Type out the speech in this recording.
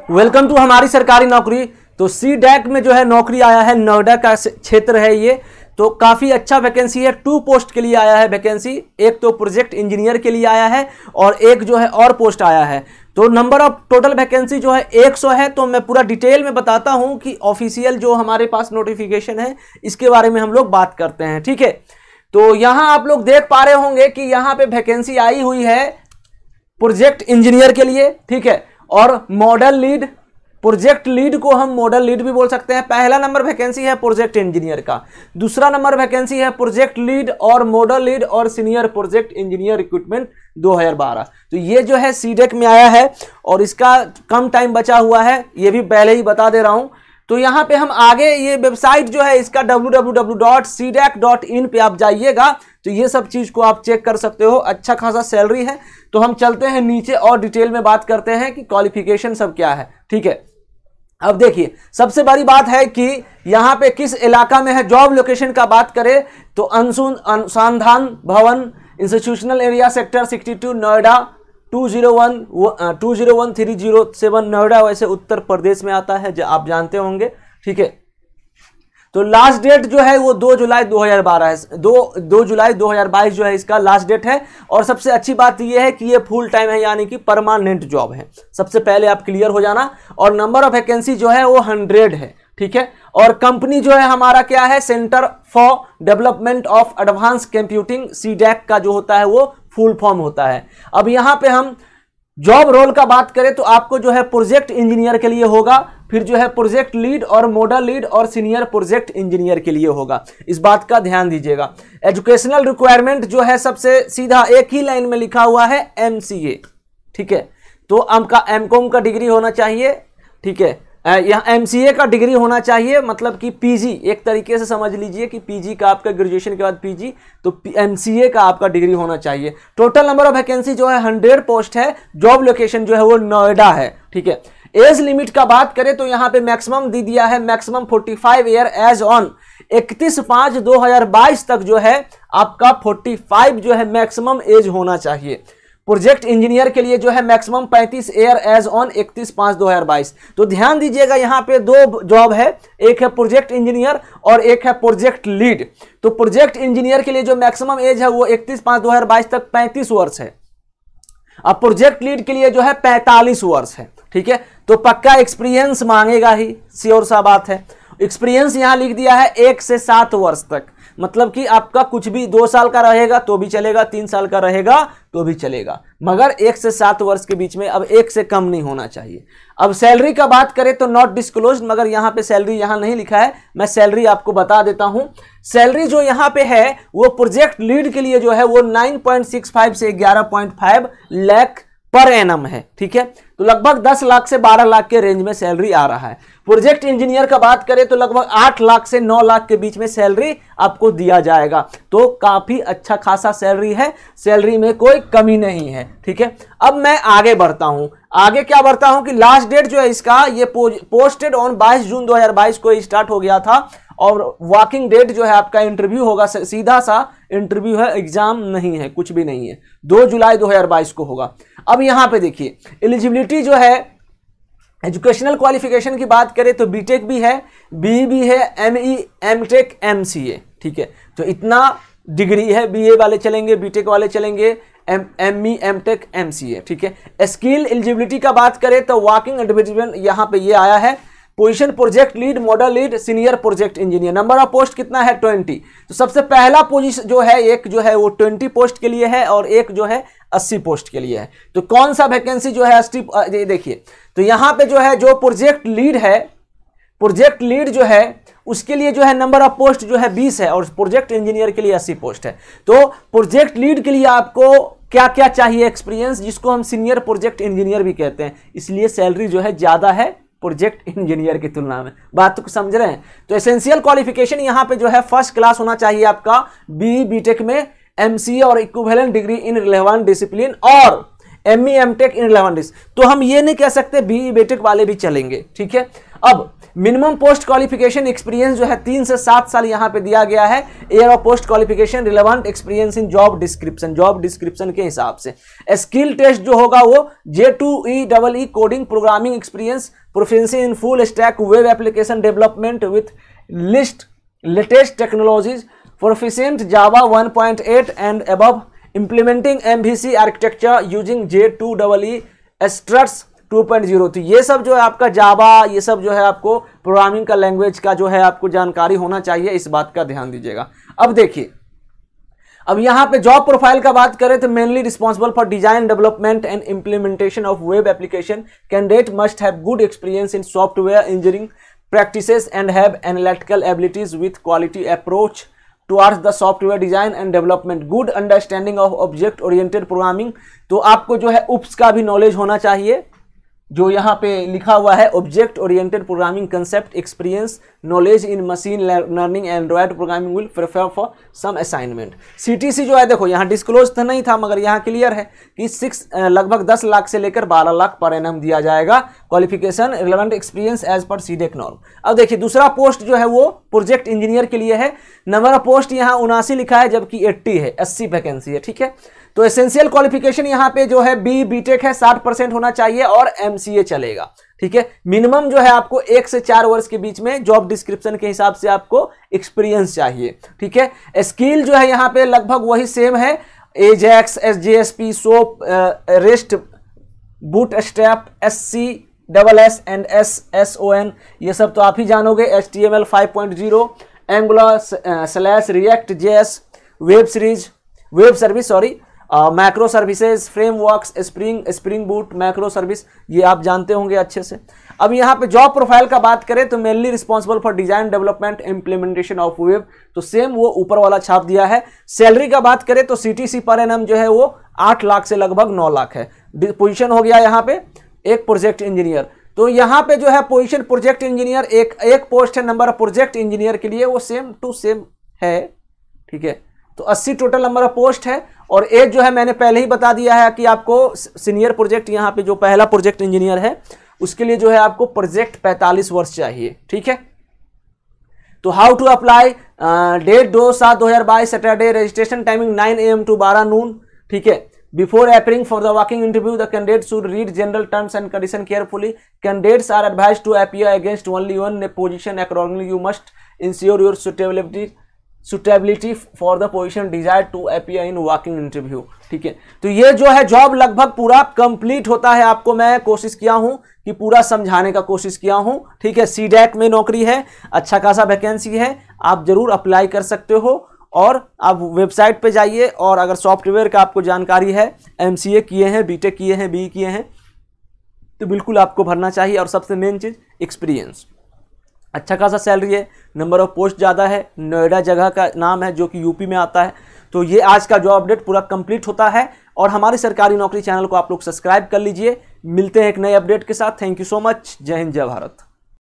Welcome to हमारी सरकारी नौकरी। तो सी डैक में जो है नौकरी आया है, नोएडा का क्षेत्र है ये, तो काफ़ी अच्छा वैकेंसी है। 2 पोस्ट के लिए आया है वैकेंसी, एक तो प्रोजेक्ट इंजीनियर के लिए आया है और एक जो है और पोस्ट आया है। तो नंबर ऑफ टोटल वैकेंसी जो है 100 है। तो मैं पूरा डिटेल में बताता हूं कि ऑफिशियल जो हमारे पास नोटिफिकेशन है इसके बारे में हम लोग बात करते हैं, ठीक है। तो यहां आप लोग देख पा रहे होंगे कि यहां पे वैकेंसी आई हुई है प्रोजेक्ट इंजीनियर के लिए, ठीक है, और मॉडल लीड, प्रोजेक्ट लीड को हम मॉडल लीड भी बोल सकते हैं। पहला नंबर वैकेंसी है प्रोजेक्ट इंजीनियर का, दूसरा नंबर वैकेंसी है प्रोजेक्ट लीड और मॉडल लीड और सीनियर प्रोजेक्ट इंजीनियर रिक्रूटमेंट 2012। तो ये जो है सीडेक में आया है और इसका कम टाइम बचा हुआ है, ये भी पहले ही बता दे रहा हूं। तो यहां पे हम आगे ये वेबसाइट जो है इसका www.cdac.in पे आप जाइएगा तो ये सब चीज को आप चेक कर सकते हो। अच्छा खासा सैलरी है। तो हम चलते हैं नीचे और डिटेल में बात करते हैं कि क्वालिफिकेशन सब क्या है, ठीक है। अब देखिए, सबसे बड़ी बात है कि यहां पे किस इलाका में है। जॉब लोकेशन का बात करें तो अनुसंधान भवन institutional area sector 62 Noida 2013007 Noida, वैसे उत्तर प्रदेश में आता है, जो आप जानते होंगे, ठीक है। तो लास्ट डेट जो है वो 2 जुलाई 2012 है। 2 जुलाई 2022 जो है इसका लास्ट डेट है। और सबसे अच्छी बात यह है कि ये फुल टाइम है, यानी कि परमानेंट जॉब है। सबसे पहले आप क्लियर हो जाना। और नंबर ऑफ वैकेंसी जो है वो 100 है, ठीक है। और कंपनी जो है हमारा क्या है, centre for development of advance computing, CDAC का जो होता है वो फुल फॉर्म होता है। अब यहां पे हम जॉब रोल का बात करें तो आपको जो है प्रोजेक्ट इंजीनियर के लिए होगा, फिर जो है प्रोजेक्ट लीड और मॉडल लीड और सीनियर प्रोजेक्ट इंजीनियर के लिए होगा। इस बात का ध्यान दीजिएगा। एजुकेशनल रिक्वायरमेंट जो है सबसे सीधा एक ही लाइन में लिखा हुआ है MCA, ठीक है। तो आपका MCOM का डिग्री होना चाहिए, ठीक है। यहाँ MCA का डिग्री होना चाहिए, मतलब कि PG, एक तरीके से समझ लीजिए कि PG का आपका ग्रेजुएशन के बाद PG, तो MCA का आपका डिग्री होना चाहिए। टोटल नंबर ऑफ वैकेंसी जो है 100 पोस्ट है। जॉब लोकेशन जो है वो नोएडा है, ठीक है। एज लिमिट का बात करें तो यहाँ पे मैक्सिमम दे दिया है, मैक्सिमम 45 ईयर एज ऑन 31/5/2022 तक जो है आपका 45 जो है मैक्सिमम एज होना चाहिए। प्रोजेक्ट इंजीनियर के लिए जो है मैक्सिमम 35 ईयर एज ऑन 31/5/2022। तो ध्यान दीजिएगा, यहाँ पे 2 जॉब है, एक है प्रोजेक्ट इंजीनियर और एक है प्रोजेक्ट लीड। तो प्रोजेक्ट इंजीनियर के लिए जो मैक्सिमम एज है वो 31/5/2022 तक 35 वर्ष है। अब प्रोजेक्ट लीड के लिए जो है 45 वर्ष है, ठीक है। तो पक्का एक्सपीरियंस मांगेगा ही, श्योर सा बात है। एक्सपीरियंस यहां लिख दिया है 1 से 7 वर्ष तक, मतलब कि आपका कुछ भी 2 साल का रहेगा तो भी चलेगा, 3 साल का रहेगा तो भी चलेगा, मगर 1 से 7 वर्ष के बीच में, अब 1 से कम नहीं होना चाहिए। अब सैलरी का बात करें तो नॉट डिस्क्लोज्ड, मगर यहां पे सैलरी यहां नहीं लिखा है, मैं सैलरी आपको बता देता हूं। सैलरी जो यहां पे है वो प्रोजेक्ट लीड के लिए जो है वो 9.65 से 11.5 लाख पर एनम है, ठीक है। तो लगभग 10 लाख से 12 लाख के रेंज में सैलरी आ रहा है। प्रोजेक्ट इंजीनियर का बात करें तो लगभग 8 लाख से 9 लाख के बीच में सैलरी आपको दिया जाएगा। तो काफी अच्छा खासा सैलरी है, सैलरी में कोई कमी नहीं है, ठीक है। अब मैं आगे बढ़ता हूं। आगे क्या बढ़ता हूं कि लास्ट डेट जो है इसका, ये पोस्टेड ऑन 22 जून 2022 को स्टार्ट हो गया था। और वर्किंग डेट जो है आपका इंटरव्यू होगा, सीधा सा इंटरव्यू है, एग्जाम नहीं है, कुछ भी नहीं है, 2 जुलाई 2022 को होगा। अब यहां पे देखिए एलिजिबिलिटी जो है, एजुकेशनल क्वालिफिकेशन की बात करें तो बीटेक भी है, BE भी है, ME, MTech, MCA, ठीक है। तो इतना डिग्री है, BA वाले चलेंगे, बीटेक वाले चलेंगे, ME, MTech, MCA, ठीक है। स्किल एलिजिबिलिटी का बात करें तो वर्किंग एडवर्टाइजमेंट यहां पे ये आया है। Position project lead, model lead, senior project engineer. Number of post कितना है 20। तो सबसे पहला पोजीशन जो है, एक जो है वो 20 पोस्ट के लिए है और एक जो है 80 पोस्ट के लिए है। तो कौन सा वैकेंसी जो है 80, देखिए तो यहां पे जो है जो प्रोजेक्ट लीड है, प्रोजेक्ट लीड जो है उसके लिए जो है नंबर ऑफ पोस्ट जो है 20 है और प्रोजेक्ट इंजीनियर के लिए 80 पोस्ट है। तो प्रोजेक्ट लीड के लिए आपको क्या क्या चाहिए, एक्सपीरियंस, जिसको हम सीनियर प्रोजेक्ट इंजीनियर भी कहते हैं, इसलिए सैलरी जो है ज्यादा है प्रोजेक्ट इंजीनियर की तुलना में। बात को समझ रहे हैं। तो एसेंशियल क्वालिफिकेशन यहां पे जो है फर्स्ट क्लास होना चाहिए आपका, BE, बीटेक में, MCA और equivalent degree in relevant discipline और ME MTech in relevant disc. तो हम ये नहीं कह सकते BE BTech वाले भी चलेंगे, ठीक है। अब मिनिमम पोस्ट क्वालिफिकेशन एक्सपीरियंस जो है 3 से 7 साल यहां पे दिया गया है। Year of post qualification relevant experience in job description के हिसाब से। स्किल टेस्ट जो होगा वो J2EE coding programming experience, proficiency in full stack web application development with latest technologies, proficient Java 1.8 and above, implementing MVC architecture using J2EE Struts 2.0। तो ये सब जो है आपका जावा, ये सब जो है आपको प्रोग्रामिंग का लैंग्वेज का जो है आपको जानकारी होना चाहिए, इस बात का ध्यान दीजिएगा। अब देखिए, अब यहाँ पे जॉब प्रोफाइल का बात करें तो mainly responsible for design development and implementation of web application. Candidate must have good experience in software engineering practices and have analytical abilities with quality approach towards the software design and development, good understanding of object oriented programming। तो आपको जो है UPS का भी knowledge होना चाहिए, जो यहाँ पे लिखा हुआ है object oriented programming concept experience, knowledge in machine learning Android programming will prefer for some assignment. CTC जो है देखो यहाँ डिस्क्लोज तो नहीं था, मगर यहाँ क्लियर है कि लगभग 10 लाख से लेकर 12 लाख पर एनम दिया जाएगा। Qualification relevant experience as per CDAC norm. अब देखिए दूसरा पोस्ट जो है वो प्रोजेक्ट इंजीनियर के लिए है। नंबर ऑफ पोस्ट यहाँ 79 लिखा है, जबकि 80 है, 80 वैकेंसी है, ठीक है। तो एसेंशियल क्वालिफिकेशन यहाँ पे जो है BE BTech है, 60% होना चाहिए और MCA चलेगा, ठीक है। मिनिमम जो है आपको 1 से 4 वर्ष के बीच में जॉब डिस्क्रिप्शन के हिसाब से आपको एक्सपीरियंस चाहिए, ठीक है। स्किल जो है यहाँ पे लगभग वही सेम है, AJAX, SJSP, SOAP, REST, bootstrap, SCSS and SSON, ये सब तो आप ही जानोगे। HTML 5.0, Angular/React.js, web service macro services, frameworks, spring boot, macro service, ये आप जानते होंगे अच्छे से। अब यहाँ पे जॉब प्रोफाइल का बात करें तो mainly responsible for design development implementation of web, तो सेम वो ऊपर वाला छाप दिया है। सैलरी का बात करें तो CTC पर एनम जो है वो 8 लाख से लगभग 9 लाख है। पोजीशन हो गया यहाँ पे एक प्रोजेक्ट इंजीनियर, तो यहाँ पे जो है पोजीशन प्रोजेक्ट इंजीनियर एक पोस्ट है। नंबर ऑफ प्रोजेक्ट इंजीनियर के लिए वो सेम टू सेम है, ठीक है। तो 80 टोटल नंबर ऑफ पोस्ट है। और एज जो है मैंने पहले ही बता दिया है कि आपको सीनियर प्रोजेक्ट, यहाँ पे जो पहला प्रोजेक्ट इंजीनियर है उसके लिए जो है आपको प्रोजेक्ट 45 वर्ष चाहिए, ठीक है। तो how to apply, date 2/7/2022 Saturday, registration timing 9 AM to 12 noon, ठीक है। Before appearing for the walking interview, the candidate should read general terms and conditions carefully. Candidates are advised to appear against only one position accordingly. You must ensure your suitability for the position desired to appear in walking interview, ठीक है। तो ये जो है job लगभग पूरा complete होता है। आपको मैं कोशिश किया हूं कि पूरा समझाने का कोशिश किया हूं, ठीक है। CDAC में नौकरी है, अच्छा खासा वैकेंसी है, आप जरूर अप्लाई कर सकते हो। और आप वेबसाइट पे जाइए, और अगर सॉफ्टवेयर का आपको जानकारी है, MCA किए हैं, BTech किए हैं, BE किए हैं, तो बिल्कुल आपको भरना चाहिए। और सबसे मेन चीज़ एक्सपीरियंस, अच्छा खासा सैलरी है, नंबर ऑफ पोस्ट ज़्यादा है, नोएडा जगह का नाम है जो कि यूपी में आता है। तो ये आज का जॉब अपडेट पूरा कंप्लीट होता है। और हमारी सरकारी नौकरी चैनल को आप लोग सब्सक्राइब कर लीजिए। मिलते हैं एक नए अपडेट के साथ। Thank you so much. जय हिंद, जय भारत।